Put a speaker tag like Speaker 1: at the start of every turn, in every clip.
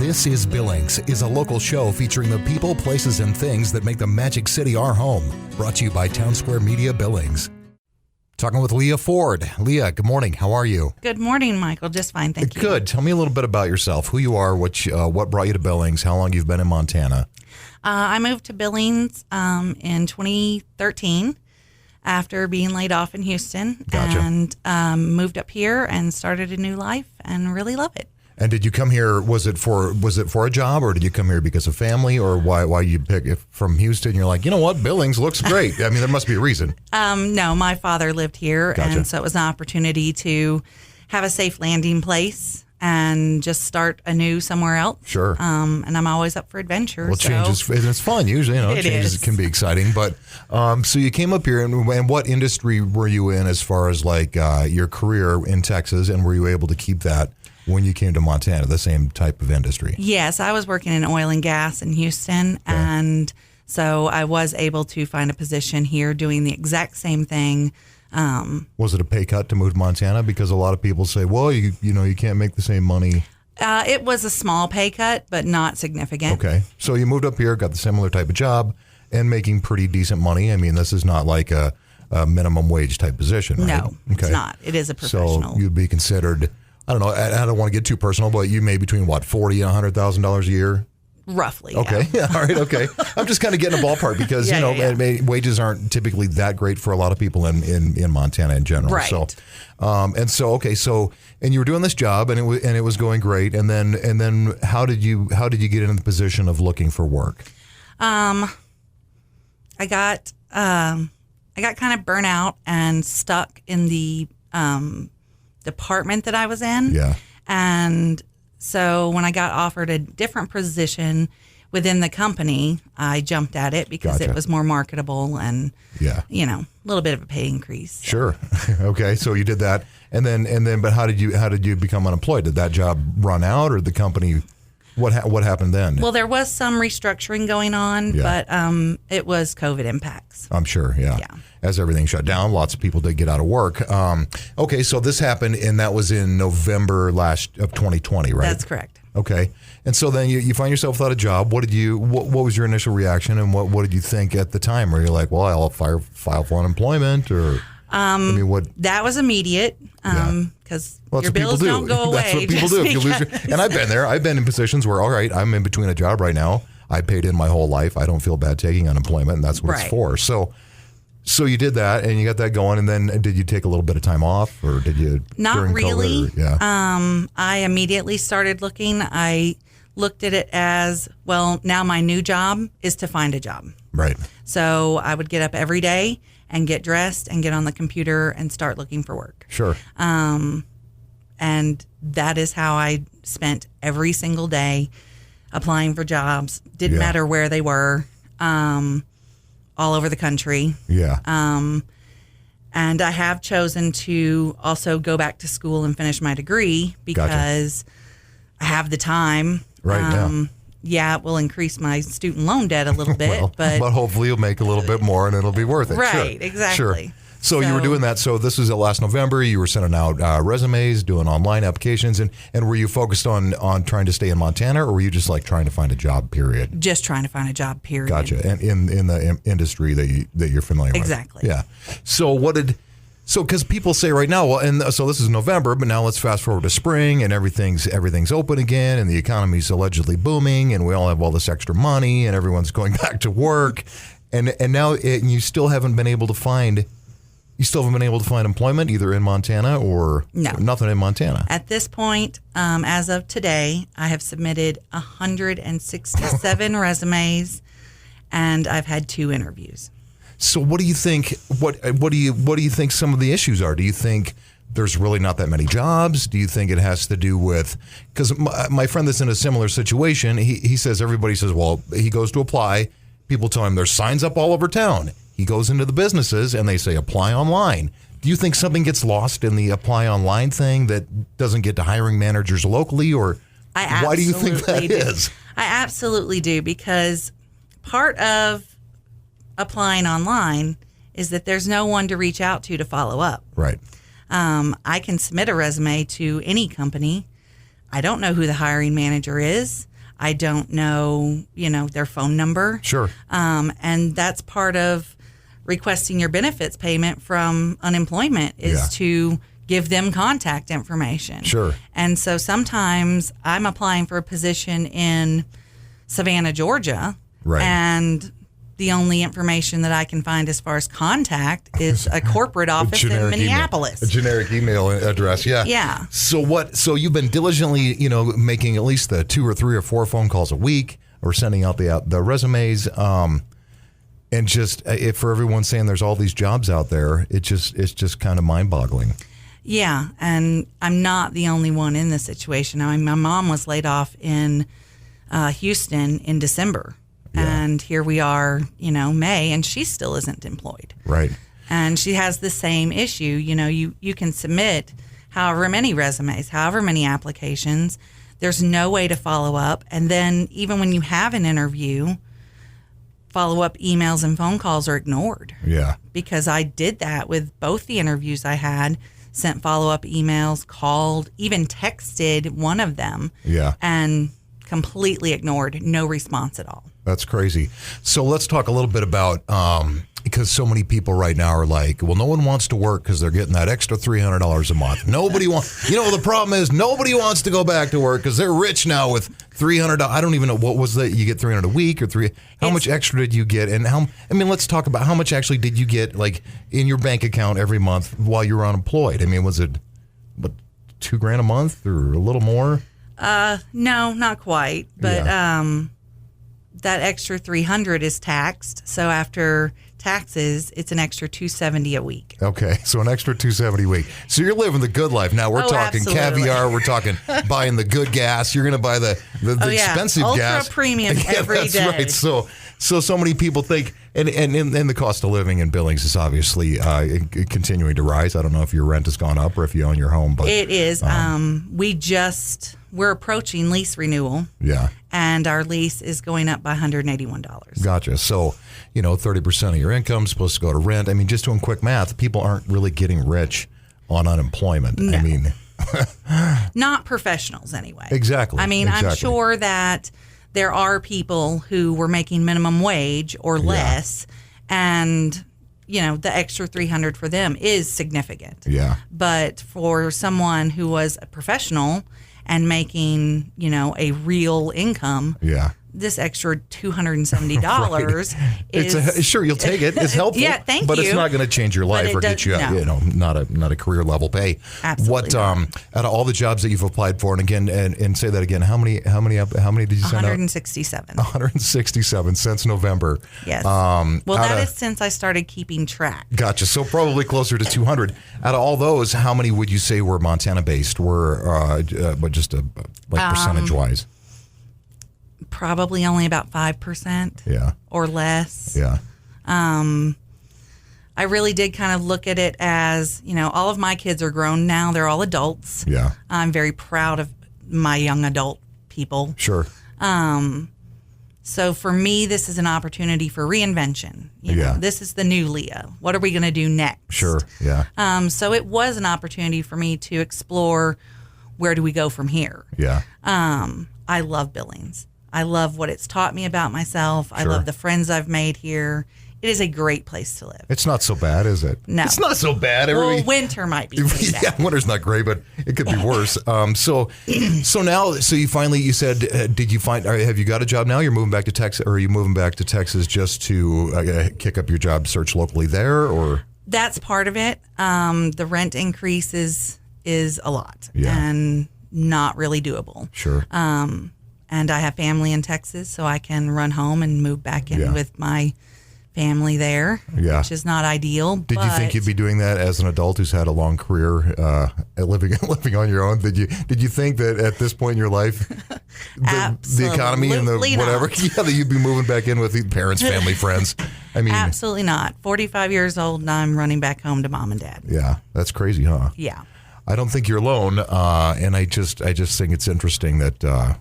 Speaker 1: This is Billings is a local show featuring the people, places, and things that make the Magic City our home. Brought to you by Town Square Media Billings. Talking with Leah Ford. Leah, good morning. How are you?
Speaker 2: Good morning, Michael. Just fine, thank you.
Speaker 1: Good. Tell me a little bit about yourself, who you are, what brought you to Billings, how long you've been in Montana.
Speaker 2: I moved to Billings in 2013 after being laid off in Houston.
Speaker 1: Gotcha.
Speaker 2: And moved up here and started a new life and really love it.
Speaker 1: And did you come here, was it for a job, or did you come here because of family, or why you pick it from Houston? You're like, you know what, Billings looks great. I mean, there must be a reason.
Speaker 2: No, my father lived here,
Speaker 1: Gotcha.
Speaker 2: and so it was an opportunity to have a safe landing place and just start anew somewhere else.
Speaker 1: Sure.
Speaker 2: And I'm always up for adventure.
Speaker 1: Well, changes, and it's fun usually, changes can be exciting. But so you came up here, and what industry were you in as far as like your career in Texas, and were you able to keep that when you came to Montana, the same type of industry?
Speaker 2: Yes, I was working in oil and gas in Houston, and so I was able to find a position here doing the exact same thing.
Speaker 1: Was it a pay cut to move to Montana? Because a lot of people say, well, you can't make the same money.
Speaker 2: It was a small pay cut, but not significant.
Speaker 1: Okay. So you moved up here, got the similar type of job, and making pretty decent money. I mean, this is not like a minimum wage type position, right?
Speaker 2: No, it's not. It is a professional.
Speaker 1: So you'd be considered, I don't know, I don't want to get too personal, but you made between, what, $40,000 and $100,000 a year?
Speaker 2: Roughly.
Speaker 1: Okay. Yeah. All right. Okay. I'm just kind of getting a ballpark because, wages aren't typically that great for a lot of people in Montana in general.
Speaker 2: Right.
Speaker 1: So, and you were doing this job and it was going great. And then how did you get into the position of looking for work?
Speaker 2: I got kind of burnt out and stuck in the department that I was in.
Speaker 1: Yeah.
Speaker 2: And so when I got offered a different position within the company, I jumped at it because
Speaker 1: Gotcha.
Speaker 2: it was more marketable and, a little bit of a pay increase. So.
Speaker 1: Sure. Okay. So you did that. And then, but how did you become unemployed? Did that job run out, or the company, what happened then?
Speaker 2: Well, there was some restructuring going on, but it was COVID impacts.
Speaker 1: I'm sure. Yeah. As everything shut down, lots of people did get out of work. Okay. So this happened, and that was in November of 2020, right?
Speaker 2: That's correct.
Speaker 1: Okay. And so then you find yourself without a job. What was your initial reaction, and what did you think at the time? Were you like, well, I'll file for unemployment, or what?
Speaker 2: That was immediate because your bills don't go away.
Speaker 1: That's what people do. If you lose and I've been there. I've been in positions where, all right, I'm in between a job right now. I paid in my whole life. I don't feel bad taking unemployment, and that's what it's for. So you did that, and you got that going, and then did you take a little bit of time off, or did you?
Speaker 2: Not really.
Speaker 1: Yeah.
Speaker 2: I immediately started looking. I looked at it as, well, now my new job is to find a job.
Speaker 1: Right.
Speaker 2: So I would get up every day and get dressed and get on the computer and start looking for work.
Speaker 1: Sure.
Speaker 2: And that is how I spent every single day applying for jobs. Didn't matter where they were. All over the country.
Speaker 1: Yeah.
Speaker 2: And I have chosen to also go back to school and finish my degree because I have the time.
Speaker 1: Right now.
Speaker 2: Yeah, it will increase my student loan debt a little bit, but
Speaker 1: hopefully you'll make a little bit more and it'll be worth it.
Speaker 2: Right,
Speaker 1: sure.
Speaker 2: exactly.
Speaker 1: Sure. So you were doing that. So this was last November. You were sending out resumes, doing online applications, and were you focused on trying to stay in Montana, or were you just like trying to find a job? Period.
Speaker 2: Just trying to find a job. Period.
Speaker 1: Gotcha. And in the industry that you're familiar with.
Speaker 2: Exactly.
Speaker 1: Yeah. So because people say right now, well, and so this is November, but now let's fast forward to spring, and everything's open again, and the economy's allegedly booming, and we all have all this extra money, and everyone's going back to work, and now you still haven't been able to find. You still haven't been able to find employment either in Montana or nothing in Montana?
Speaker 2: At this point, as of today, I have submitted 167 resumes, and I've had 2 interviews.
Speaker 1: So what do you think? What do you think some of the issues are? Do you think there's really not that many jobs? Do you think it has to do with, because my friend that's in a similar situation, he says, everybody says, well, he goes to apply. People tell him there's signs up all over town. He goes into the businesses and they say apply online. Do you think something gets lost in the apply online thing that doesn't get to hiring managers locally, or why do you think that is?
Speaker 2: I absolutely do, because part of applying online is that there's no one to reach out to follow up.
Speaker 1: Right.
Speaker 2: I can submit a resume to any company. I don't know who the hiring manager is. I don't know, their phone number.
Speaker 1: Sure.
Speaker 2: And that's part of requesting your benefits payment from unemployment is to give them contact information.
Speaker 1: Sure.
Speaker 2: And so sometimes I'm applying for a position in Savannah, Georgia.
Speaker 1: Right.
Speaker 2: And the only information that I can find as far as contact is a corporate office in Minneapolis.
Speaker 1: A generic email address, yeah.
Speaker 2: Yeah.
Speaker 1: So you've been diligently, making at least the 2 or 3 or 4 phone calls a week, or sending out the resumes, and just if for everyone saying there's all these jobs out there, it's just kind of mind-boggling.
Speaker 2: Yeah, and I'm not the only one in this situation. I mean, my mom was laid off in Houston in December. And here we are, May, and she still isn't employed.
Speaker 1: Right.
Speaker 2: And she has the same issue. You can submit however many resumes, however many applications. There's no way to follow up. And then even when you have an interview, follow-up emails and phone calls are ignored.
Speaker 1: Yeah.
Speaker 2: Because I did that with both the interviews I had, sent follow-up emails, called, even texted one of them.
Speaker 1: Yeah.
Speaker 2: And completely ignored, no response at all.
Speaker 1: That's crazy. So let's talk a little bit about, because so many people right now are like, well, no one wants to work because they're getting that extra $300 a month. Nobody wants, the problem is nobody wants to go back to work because they're rich now with $300. I don't even know, what was that? You get $300 a week or how much extra did you get? And let's talk about how much actually did you get like in your bank account every month while you were unemployed? I mean, was it $2,000 a month or a little more?
Speaker 2: No, not quite. But that extra $300 is taxed. So after taxes, it's an extra $270 a week.
Speaker 1: Okay, so an extra $270 a week. So you're living the good life. Now we're talking
Speaker 2: absolutely.
Speaker 1: Caviar. We're talking buying the good gas. You're going to buy the expensive gas.
Speaker 2: Ultra premium every day.
Speaker 1: That's right. So many people think, and the cost of living in Billings is obviously continuing to rise. I don't know if your rent has gone up or if you own your home, but
Speaker 2: it is. We're approaching lease renewal.
Speaker 1: Yeah.
Speaker 2: And our lease is going up by $181.
Speaker 1: Gotcha. So, 30% of your income is supposed to go to rent. I mean, just doing quick math, people aren't really getting rich on unemployment.
Speaker 2: No.
Speaker 1: I mean,
Speaker 2: not professionals anyway.
Speaker 1: Exactly.
Speaker 2: I mean, I'm sure that there are people who were making minimum wage or less, and the extra $300 for them is significant.
Speaker 1: Yeah.
Speaker 2: But for someone who was a professional and making, a real income, this extra $270 is
Speaker 1: sure, you'll take it. It's helpful.
Speaker 2: Yeah, thank you.
Speaker 1: But it's not going to change your life or get you, not a career level pay.
Speaker 2: Absolutely.
Speaker 1: What out of all the jobs that you've applied for, and again, and say that again, how many did you send
Speaker 2: 167.
Speaker 1: 167 since November.
Speaker 2: Yes. That is since I started keeping track.
Speaker 1: Gotcha. So probably closer to 200. Out of all those, how many would you say were Montana based? Percentage wise?
Speaker 2: Probably only about 5%. Or less.
Speaker 1: Yeah.
Speaker 2: I really did kind of look at it as, all of my kids are grown now. They're all adults.
Speaker 1: Yeah.
Speaker 2: I'm very proud of my young adult people.
Speaker 1: Sure.
Speaker 2: So for me, this is an opportunity for reinvention. This is the new Leah. What are we going to do next?
Speaker 1: Sure. Yeah.
Speaker 2: So it was an opportunity for me to explore, where do we go from here?
Speaker 1: Yeah.
Speaker 2: I love Billings. I love what it's taught me about myself.
Speaker 1: Sure.
Speaker 2: I love the friends I've made here. It is a great place to live.
Speaker 1: It's not so bad, is it?
Speaker 2: No.
Speaker 1: It's not so bad.
Speaker 2: Winter might be pretty bad.
Speaker 1: Yeah, winter's not great, but it could be worse. So you said, did you find, have you got a job now? You're moving back to Texas, or are you moving back to Texas just to kick up your job search locally there, or?
Speaker 2: That's part of it. The rent increase is a lot and not really doable.
Speaker 1: Sure.
Speaker 2: And I have family in Texas, so I can run home and move back in with my family there, which is not ideal.
Speaker 1: Did you think you'd be doing that as an adult who's had a long career living on your own? Did you think that at this point in your life, the economy and the whatever, that you'd be moving back in with the parents, family, friends? I mean,
Speaker 2: absolutely not. 45 years old, and I'm running back home to mom and dad.
Speaker 1: Yeah, that's crazy, huh?
Speaker 2: Yeah.
Speaker 1: I don't think you're alone, and I just think it's interesting that.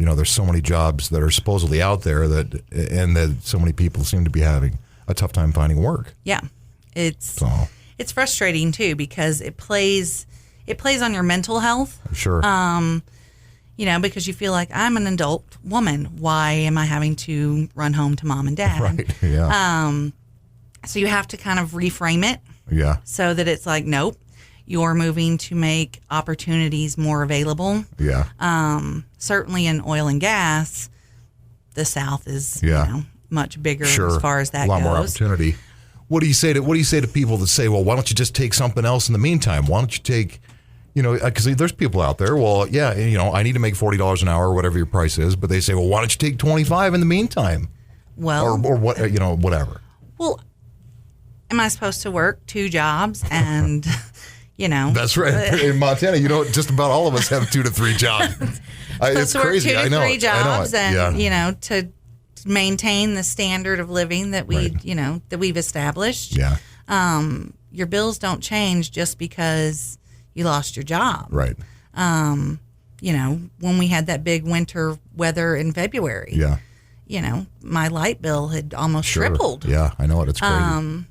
Speaker 1: There's so many jobs that are supposedly out there that so many people seem to be having a tough time finding work.
Speaker 2: Yeah, it's frustrating too because it plays on your mental health.
Speaker 1: Sure.
Speaker 2: because you feel like I'm an adult woman. Why am I having to run home to mom and dad?
Speaker 1: Right. Yeah.
Speaker 2: So you have to kind of reframe it.
Speaker 1: Yeah.
Speaker 2: So that it's like, nope, you're moving to make opportunities more available.
Speaker 1: Yeah.
Speaker 2: Certainly in oil and gas, the South is much bigger
Speaker 1: Sure.
Speaker 2: as far as that
Speaker 1: goes. A lot
Speaker 2: goes.
Speaker 1: more opportunity. What do you say to people that say, well, why don't you just take something else in the meantime? Why don't you take, because there's people out there, well, yeah, I need to make $40 an hour or whatever your price is, but they say, well, why don't you take 25 in the meantime?
Speaker 2: Well,
Speaker 1: or what, whatever.
Speaker 2: Well, am I supposed to work 2 jobs and,
Speaker 1: That's right. In Montana, just about all of us have 2 to 3 jobs. It's
Speaker 2: to work
Speaker 1: crazy.
Speaker 2: 2 to
Speaker 1: I know
Speaker 2: 3 jobs
Speaker 1: and,
Speaker 2: to maintain the standard of living that that we've established.
Speaker 1: Yeah.
Speaker 2: Your bills don't change just because you lost your job.
Speaker 1: Right.
Speaker 2: When we had that big winter weather in February.
Speaker 1: Yeah.
Speaker 2: My light bill had almost tripled.
Speaker 1: Yeah, I know it. It's crazy.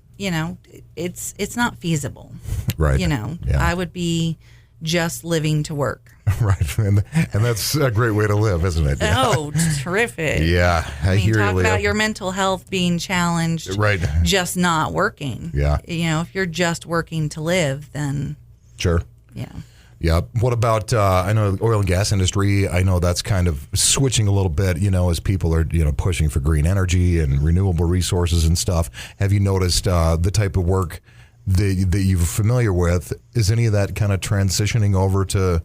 Speaker 2: It's not feasible.
Speaker 1: Right.
Speaker 2: I would be just living to work.
Speaker 1: Right. And that's a great way to live, isn't it? Yeah.
Speaker 2: Oh, terrific.
Speaker 1: Yeah. I hear
Speaker 2: talk
Speaker 1: you,
Speaker 2: about your mental health being challenged.
Speaker 1: Right.
Speaker 2: Just not working.
Speaker 1: Yeah.
Speaker 2: If you're just working to live, then.
Speaker 1: Sure.
Speaker 2: Yeah.
Speaker 1: Yeah. What about, I know the oil and gas industry, I know that's kind of switching a little bit, as people are, pushing for green energy and renewable resources and stuff. Have you noticed the type of work that you're familiar with? Is any of that kind of transitioning over to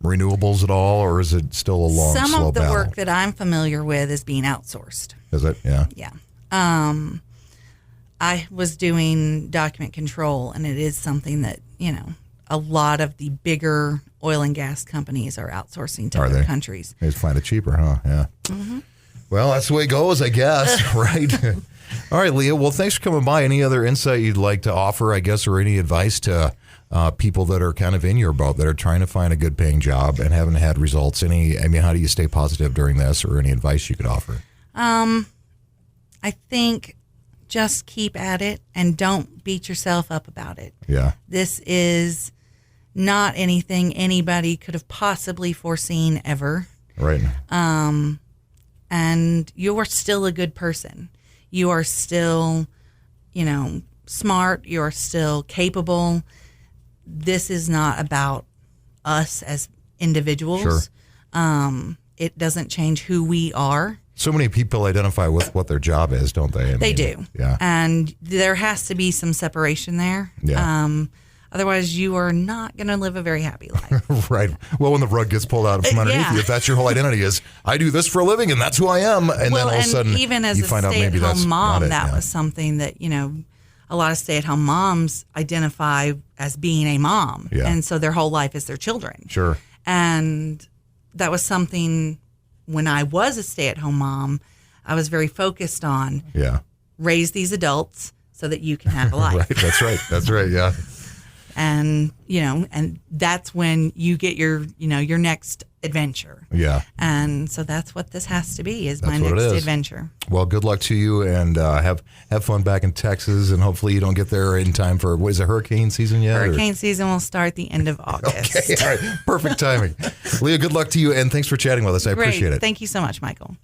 Speaker 1: renewables at all, or is it still a long, slow battle?
Speaker 2: Some of the work that I'm familiar with is being outsourced.
Speaker 1: Is it? Yeah.
Speaker 2: Yeah. I was doing document control, and it is something that, a lot of the bigger oil and gas companies are outsourcing to other countries.
Speaker 1: They just find it cheaper, huh? Yeah. Mm-hmm. Well, that's the way it goes, I guess, right? All right, Leah. Well, thanks for coming by. Any other insight you'd like to offer, I guess, or any advice to people that are kind of in your boat, that are trying to find a good paying job and haven't had results? How do you stay positive during this, or any advice you could offer?
Speaker 2: I think just keep at it and don't beat yourself up about it.
Speaker 1: Yeah.
Speaker 2: This is not anything anybody could have possibly foreseen ever.
Speaker 1: Right.
Speaker 2: And you are still a good person. You are still, smart. You are still capable. This is not about us as individuals.
Speaker 1: Sure.
Speaker 2: It doesn't change who we are.
Speaker 1: So many people identify with what their job is, don't they?
Speaker 2: They do.
Speaker 1: Yeah.
Speaker 2: And there has to be some separation there.
Speaker 1: Yeah.
Speaker 2: Otherwise, you are not going to live a very happy life.
Speaker 1: Right. Well, when the rug gets pulled out from underneath you, if that's your whole identity is, I do this for a living and that's who I am. And then all of a sudden,
Speaker 2: even as
Speaker 1: you
Speaker 2: a
Speaker 1: find out maybe that's
Speaker 2: stay-at-home mom,
Speaker 1: not it.
Speaker 2: that was something that, a lot of stay-at-home moms identify as being a mom.
Speaker 1: Yeah.
Speaker 2: And so their whole life is their children.
Speaker 1: Sure.
Speaker 2: And that was something when I was a stay-at-home mom, I was very focused on.
Speaker 1: Yeah.
Speaker 2: Raise these adults so that you can have a life.
Speaker 1: Right. That's right. That's right. Yeah.
Speaker 2: And, and that's when you get your next adventure.
Speaker 1: Yeah.
Speaker 2: And so that's what this has to be, is
Speaker 1: That's
Speaker 2: my
Speaker 1: what it
Speaker 2: next
Speaker 1: is.
Speaker 2: adventure.
Speaker 1: Well, good luck to you, and have fun back in Texas, and hopefully you don't get there in time for, what is it, hurricane season yet?
Speaker 2: Hurricane season will start the end of August.
Speaker 1: Okay. All right. Perfect timing. Leah, good luck to you, and thanks for chatting with us. I appreciate it.
Speaker 2: Thank you so much, Michael.